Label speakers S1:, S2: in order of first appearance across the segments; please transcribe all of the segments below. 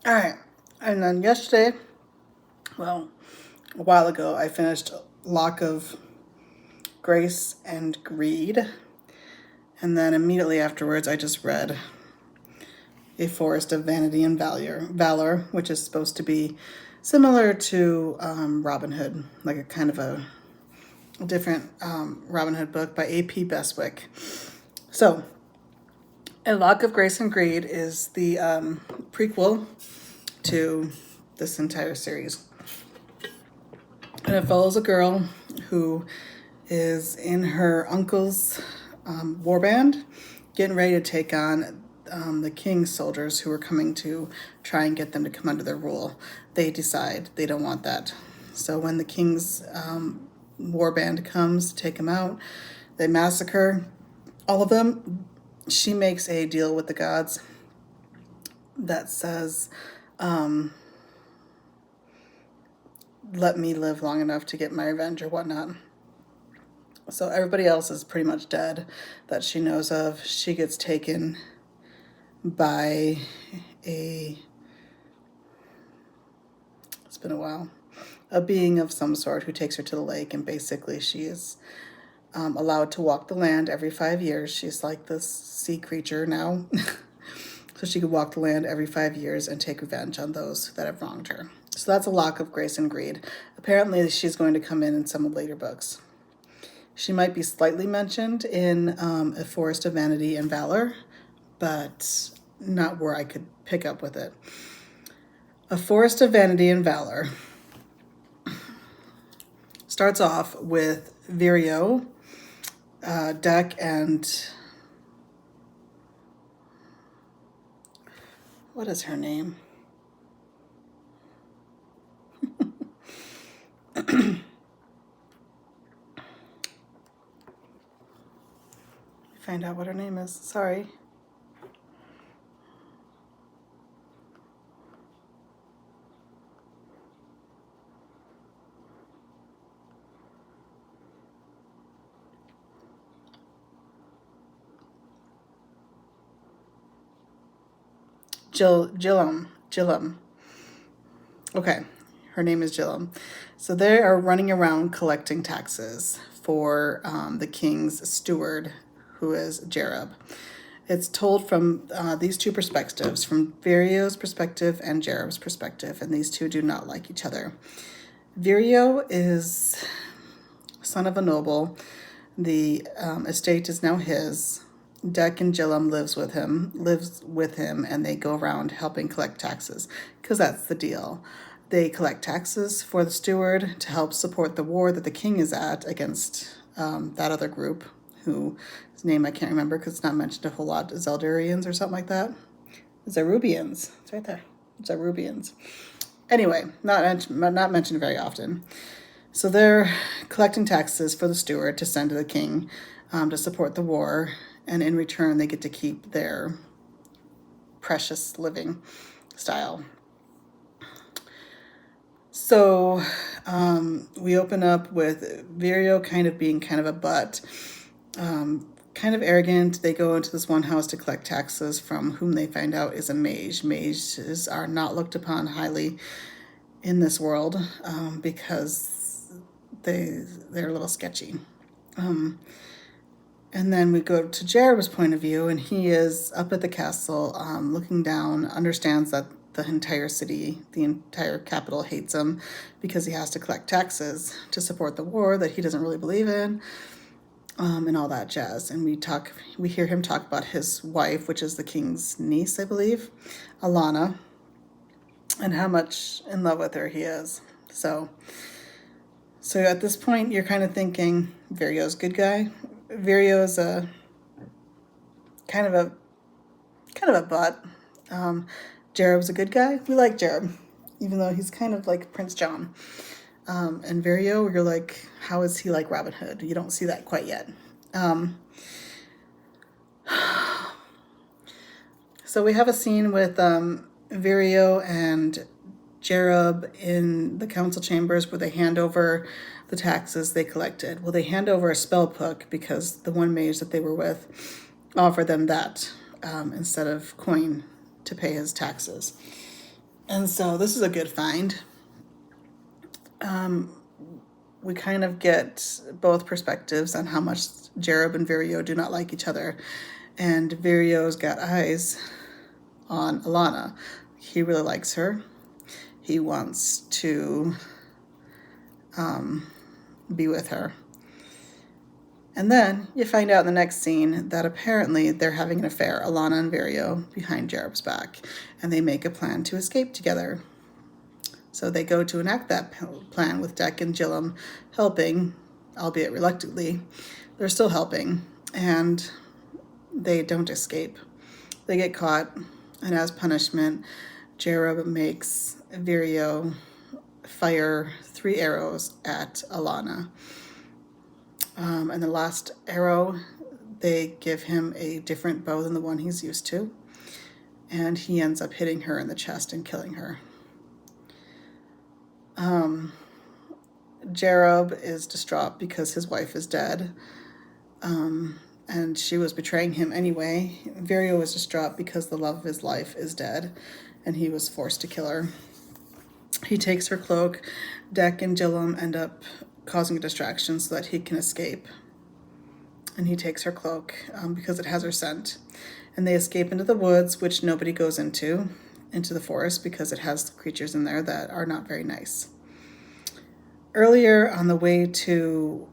S1: All right. And then yesterday, well, a while ago, I finished Lock of Grace and Greed. And then immediately afterwards, I just read A Forest of Vanity and Valor, which is supposed to be similar to Robin Hood, like a kind of a different Robin Hood book by A.P. Beswick. So, A Lock of Grace and Greed is the prequel to this entire series. And it follows a girl who is in her uncle's warband, getting ready to take on the king's soldiers who are coming to try and get them to come under their rule. They decide they don't want that. So when the king's warband comes to take them out, they massacre all of them. She makes a deal with the gods that says, let me live long enough to get my revenge or whatnot. So everybody else is pretty much dead that she knows of. She gets taken by it's been a while, a being of some sort who takes her to the lake, and basically she is allowed to walk the land every 5 years. She's like this sea creature now. So she could walk the land every 5 years and take revenge on those that have wronged her. So that's A Lock of Grace and Greed. Apparently she's going to come in some later books. She might be slightly mentioned in A Forest of Vanity and Valor, but not where I could pick up with it. A Forest of Vanity and Valor starts off with Virio, Deck, and what is her name? Find out what her name is. Sorry. Gillum. Okay, her name is Gillum. So they are running around collecting taxes for the king's steward, who is Jerob. It's told from these two perspectives, from Virio's perspective and Jerob's perspective, and these two do not like each other. Virio is son of a noble. The estate is now his. Deck and Gillum lives with him, and they go around helping collect taxes, because that's the deal. They collect taxes for the steward to help support the war that the king is at against that other group, whose name I can't remember because it's not mentioned a whole lot. Zeldurians or something like that. Zerubians. It's right there. Zerubians. Anyway, not mentioned very often. So they're collecting taxes for the steward to send to the king to support the war, and in return they get to keep their precious living style. So we open up with Virio kind of being kind of a butt, kind of arrogant. They go into this one house to collect taxes from whom they find out is a mage. Mages are not looked upon highly in this world because they're a little sketchy. And then we go to Jerob's point of view, and he is up at the castle looking down, understands that the entire city, the entire capital hates him because he has to collect taxes to support the war that he doesn't really believe in, and all that jazz. And we hear him talk about his wife, which is the king's niece, I believe, Alana, and how much in love with her he is. So at this point, you're kind of thinking Virio's good guy. Virio's a kind of a butt. Jerob's a good guy. We like Jerob, even though he's kind of like Prince John. And Virio, you're like, how is he like Robin Hood? You don't see that quite yet. So we have a scene with Virio and Jerob in the council chambers where they hand over the taxes they collected. Well, they hand over a spell book because the one mage that they were with offered them that instead of coin to pay his taxes. And so this is a good find. We kind of get both perspectives on how much Jerob and Virio do not like each other. And Virio's got eyes on Alana. He really likes her. He wants to be with her. And then you find out in the next scene that apparently they're having an affair, Alana and Virio, behind Jerob's back, and they make a plan to escape together. So they go to enact that plan with Dec and Gillam helping, albeit reluctantly. They're still helping, and they don't escape. They get caught, and as punishment, Jerob makes Virio fire 3 arrows at Alana. And the last arrow, they give him a different bow than the one he's used to, and he ends up hitting her in the chest and killing her. Jerob is distraught because his wife is dead, and she was betraying him anyway. Virio was distraught because the love of his life is dead, and he was forced to kill her. He takes her cloak. Dec and Gillam end up causing a distraction so that he can escape. And he takes her cloak because it has her scent. And they escape into the woods, which nobody goes into the forest because it has creatures in there that are not very nice. Earlier, on the way to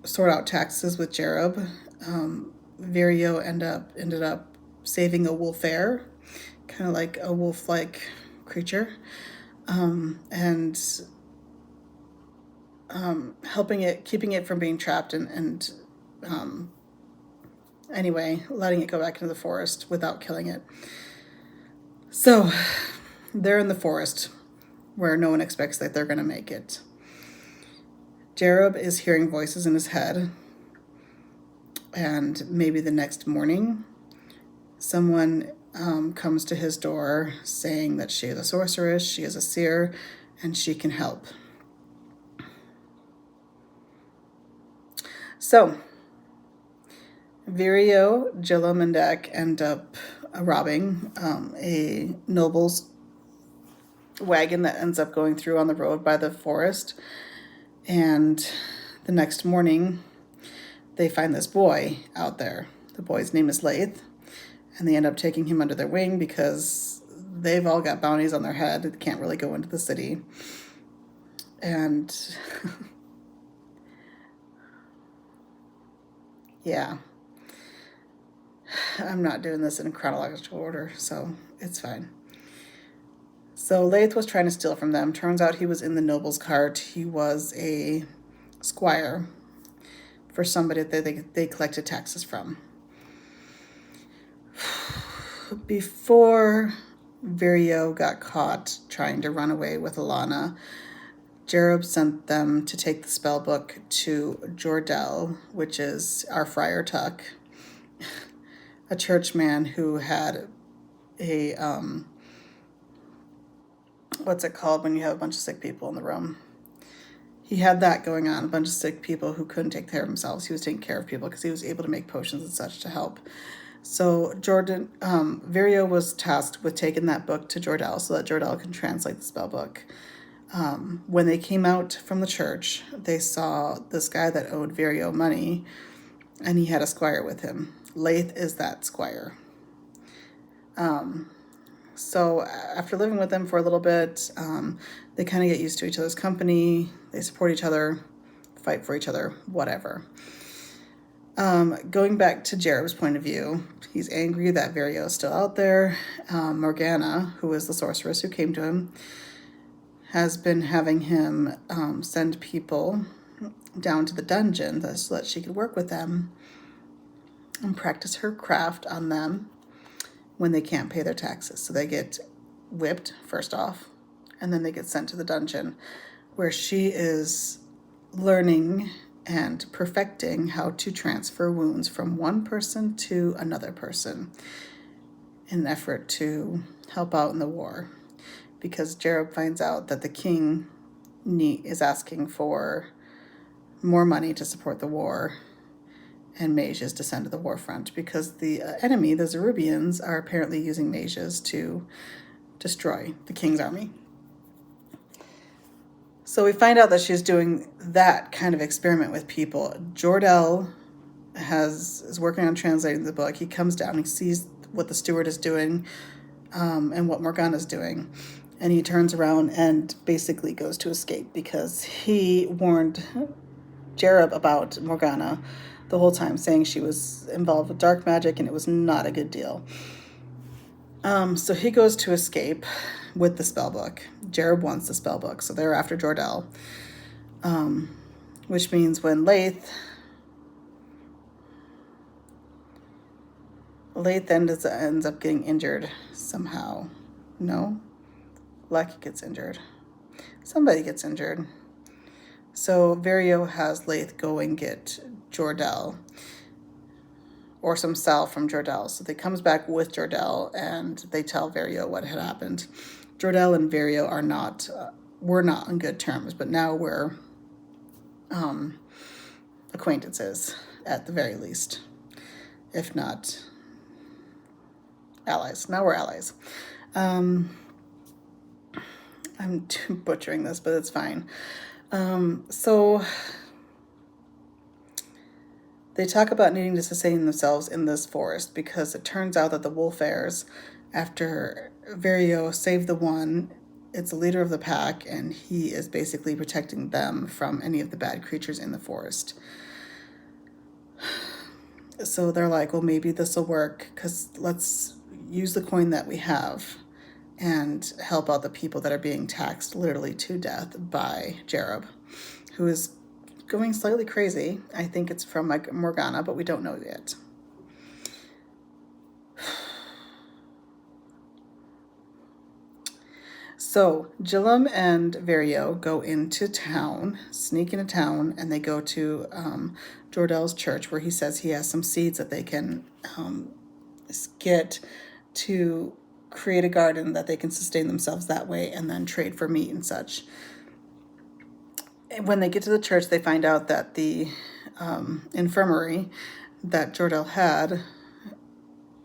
S1: sort out taxes with Jerob, Virio ended up saving a wolf heir, kind of like a wolf-like creature, and helping it, keeping it from being trapped, and anyway, letting it go back into the forest without killing it. So they're in the forest where no one expects that they're going to make it. Jerob is hearing voices in his head, and maybe the next morning, someone comes to his door saying that she is a sorceress, she is a seer, and she can help. So, Virio, Gillam, and Dec end up robbing a noble's wagon that ends up going through on the road by the forest. And the next morning, they find this boy out there. The boy's name is Leith, and they end up taking him under their wing because they've all got bounties on their head. They can't really go into the city. And yeah, I'm not doing this in chronological order, so it's fine. So Leith was trying to steal from them. Turns out he was in the noble's cart. He was a squire for somebody that they collected taxes from. Before Virio got caught trying to run away with Alana, Jerob sent them to take the spell book to Jordell, which is our Friar Tuck, a churchman who had a what's it called when you have a bunch of sick people in the room? He had that going on, a bunch of sick people who couldn't take care of themselves. He was taking care of people because he was able to make potions and such to help. So Virio was tasked with taking that book to Jordell so that Jordell can translate the spell book. When they came out from the church, they saw this guy that owed Virio money, and he had a squire with him. Leith is that squire. So after living with them for a little bit, they kind of get used to each other's company. They support each other, fight for each other, whatever. Going back to Jerob's point of view, he's angry that Virio is still out there. Morgana, who is the sorceress who came to him, has been having him send people down to the dungeon so that she could work with them and practice her craft on them when they can't pay their taxes. So they get whipped, first off, and then they get sent to the dungeon where she is learning and perfecting how to transfer wounds from one person to another person in an effort to help out in the war. Because Jerob finds out that the king is asking for more money to support the war, and mages to send to the war front because the enemy, the Zerubians, are apparently using mages to destroy the king's army. So we find out that she's doing that kind of experiment with people. Jor-El is working on translating the book. He comes down, he sees what the steward is doing, and what Morgana's doing. And he turns around and basically goes to escape because he warned Jareb about Morgana the whole time, saying she was involved with dark magic and it was not a good deal. So he goes to escape with the spell book. Jareb wants the spell book, so they're after Jor-El. Which means when Leith ends up getting injured somehow. No? Lucky gets injured. Somebody gets injured. So Vario has Leith go and get Jor-El, or some salve from Jor-El. So they comes back with Jor-El and they tell Vario what had happened. Jor-El and Vario we're not on good terms, but now we're acquaintances at the very least, if not allies. Now we're allies. I'm butchering this, but it's fine. So they talk about needing to sustain themselves in this forest because it turns out that the wolf heirs, after Vario saved the one, it's the leader of the pack, and he is basically protecting them from any of the bad creatures in the forest. So they're like, well, maybe this will work because let's use the coin that we have and help out the people that are being taxed literally to death by Jareb, who is going slightly crazy. I think it's from Morgana, but we don't know yet. So Jillum and Vario go into town, sneak into town, and they go to Jor-El's church, where he says he has some seeds that they can get to create a garden that they can sustain themselves that way and then trade for meat and such. And when they get to the church, they find out that the infirmary that Jor-El had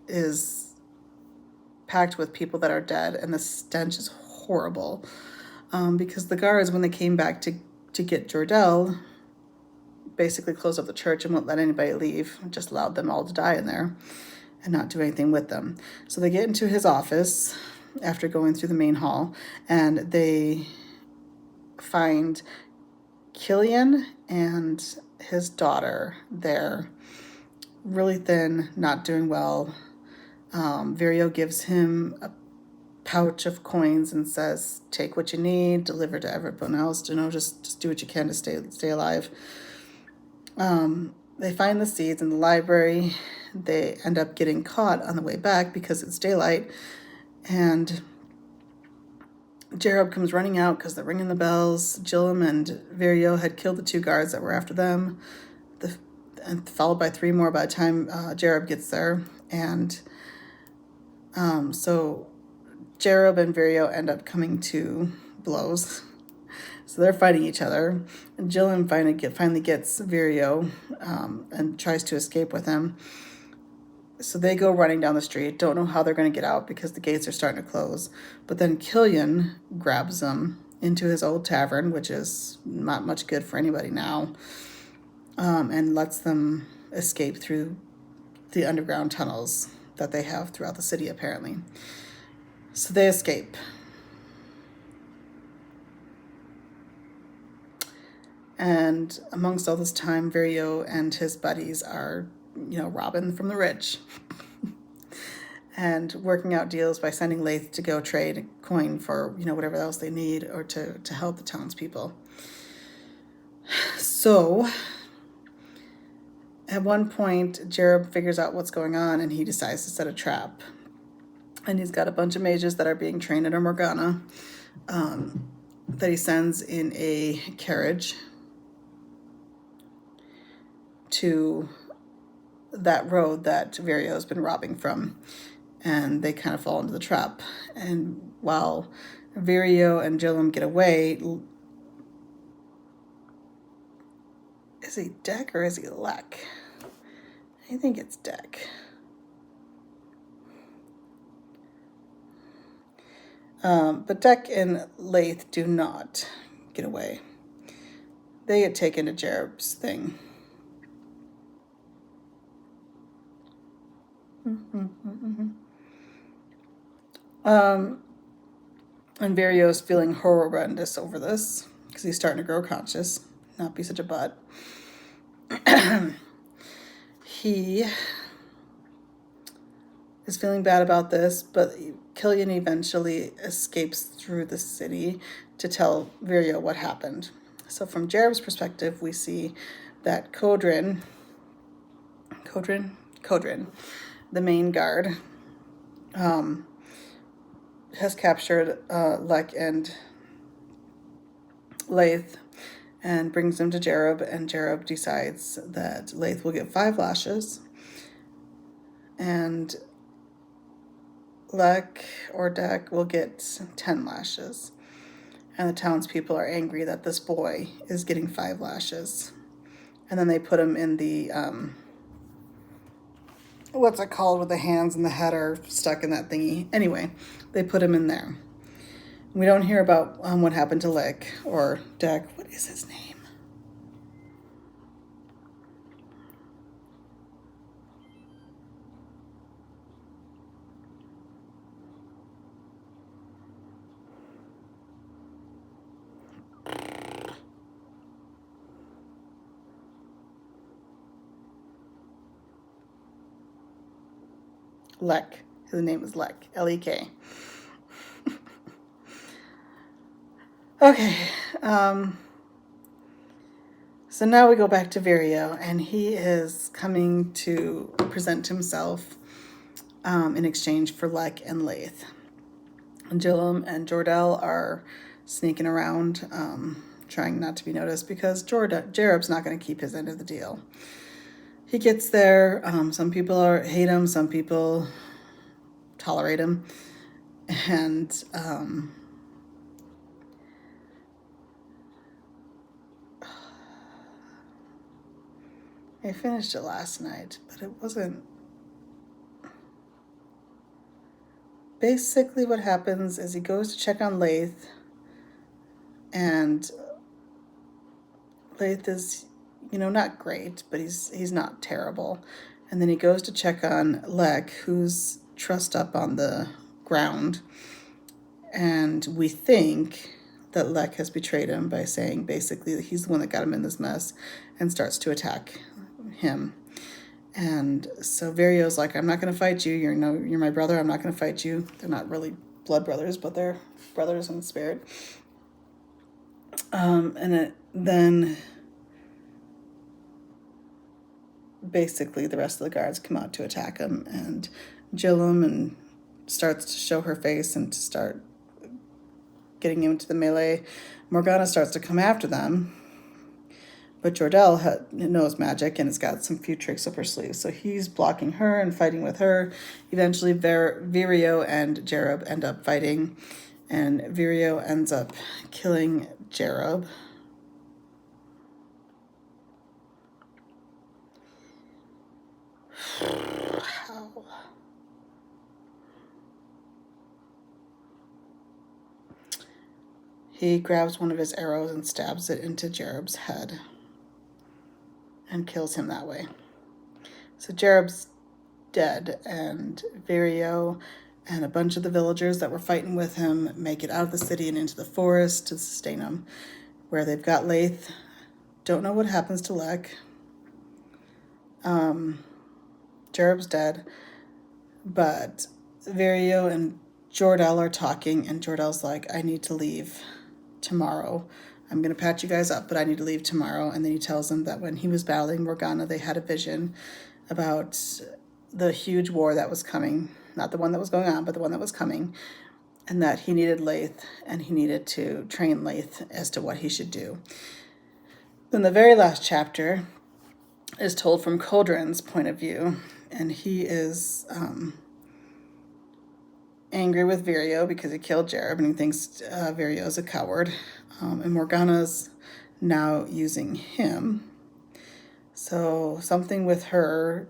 S1: is packed with people that are dead, and the stench is horrible. Because the guards, when they came back to get Jor-El, basically closed up the church and won't let anybody leave, just allowed them all to die in there and not do anything with them. So they get into his office after going through the main hall, and they find Killian and his daughter there, really thin, not doing well. Vario gives him a pouch of coins and says, take what you need, deliver to everyone else, just do what you can to stay alive. They find the seeds in the library. They end up getting caught on the way back because it's daylight, and Jareb comes running out because they're ringing the bells. Jillum and Vario had killed the 2 guards that were after them, and followed by 3 more by the time Jareb gets there. And so Jareb and Vario end up coming to blows. So they're fighting each other. And Jillum finally gets Vario and tries to escape with him. So they go running down the street, don't know how they're going to get out because the gates are starting to close. But then Killian grabs them into his old tavern, which is not much good for anybody now, and lets them escape through the underground tunnels that they have throughout the city, apparently. So they escape. And amongst all this time, Vario and his buddies are, robbing from the rich and working out deals by sending Leith to go trade a coin for, whatever else they need, or to help the townspeople. So at one point, Jareb figures out what's going on and he decides to set a trap. And he's got a bunch of mages that are being trained under Morgana that he sends in a carriage to that road that Vario has been robbing from, and they kind of fall into the trap. And while Vario and Jillum get away, is he Deck or is he Lek? I think it's Deck. But Deck and Leith do not get away. They get taken to Jerob's thing. And Vario's feeling horrendous over this because he's starting to grow conscious, not be such a butt. He is feeling bad about this, but Killian eventually escapes through the city to tell Virio what happened. So from Jerob's perspective, we see that Codrin, the main guard, has captured Lek and Leith and brings them to Jerob, and Jerob decides that Leith will get 5 lashes and Lek or Deck will get 10 lashes. And the townspeople are angry that this boy is getting 5 lashes. And then they put him in the, what's it called, with the hands and the head are stuck in that thingy. Anyway, they put him in there. We don't hear about what happened to Lek or Deck. What is his name? Lek. His name is Lek. L-E-K. Okay. So now we go back to Virio, and he is coming to present himself in exchange for Lek and Leith. And Gillam and Jordell are sneaking around, trying not to be noticed because Jerob's not going to keep his end of the deal. He gets there. Some people hate him. Some people tolerate him. And I finished it last night, but it wasn't. Basically what happens is he goes to check on Leith, and Leith is, not great, but he's not terrible. And then he goes to check on Lek, who's trussed up on the ground. And we think that Lek has betrayed him by saying basically that he's the one that got him in this mess, and starts to attack him. And so Virio's like, I'm not going to fight you. You're my brother. I'm not going to fight you. They're not really blood brothers, but they're brothers in spirit. Then basically the rest of the guards come out to attack him, and Gillam and starts to show her face and to start getting into the melee. Morgana starts to come after them, but Jordell knows magic and has got some few tricks up her sleeve, so he's blocking her and fighting with her. Eventually, Virio and Jerob end up fighting, and Virio ends up killing Jerob. How? He grabs one of his arrows and stabs it into Jerob's head and kills him that way. So Jerob's dead, and Virio and a bunch of the villagers that were fighting with him make it out of the city and into the forest to sustain him, where they've got Leith. Don't know what happens to Lek. Jerob's dead, but Virio and Jordell are talking, and Jordell's like, I need to leave tomorrow. I'm going to patch you guys up, but I need to leave tomorrow. And then he tells them that when he was battling Morgana, they had a vision about the huge war that was coming. Not the one that was going on, but the one that was coming. And that he needed Leith, and he needed to train Leith as to what he should do. Then the very last chapter is told from Codrin's point of view. And he is angry with Virio because he killed Jerob, and he thinks Virio is a coward. And Morgana's now using him. So something with her,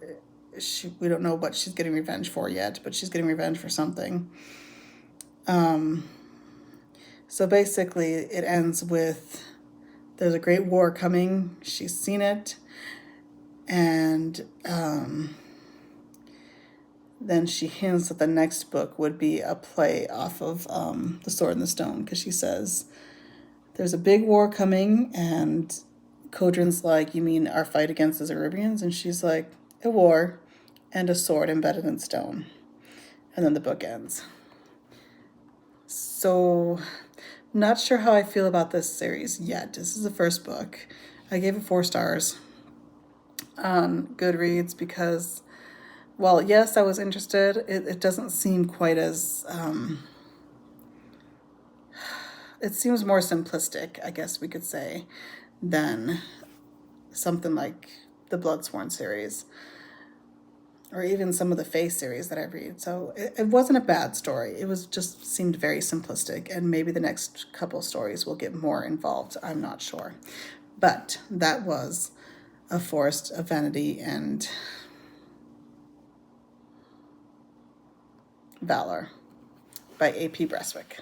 S1: we don't know what she's getting revenge for yet, but she's getting revenge for something. So basically, it ends with there's a great war coming. She's seen it. And then she hints that the next book would be a play off of The Sword and the Stone, because she says, there's a big war coming, and Codrin's like, you mean our fight against the Zerubians? And she's like, a war and a sword embedded in stone. And then the book ends. So, not sure how I feel about this series yet. This is the first book. I gave it 4 stars on Goodreads because, well, yes, I was interested. It doesn't seem quite as, it seems more simplistic, I guess we could say, than something like the Bloodsworn series or even some of the Fae series that I read. So it wasn't a bad story. It was just seemed very simplistic, and maybe the next couple stories will get more involved. I'm not sure. But that was A Forest of Vanity and Valour by A.P. Beswick.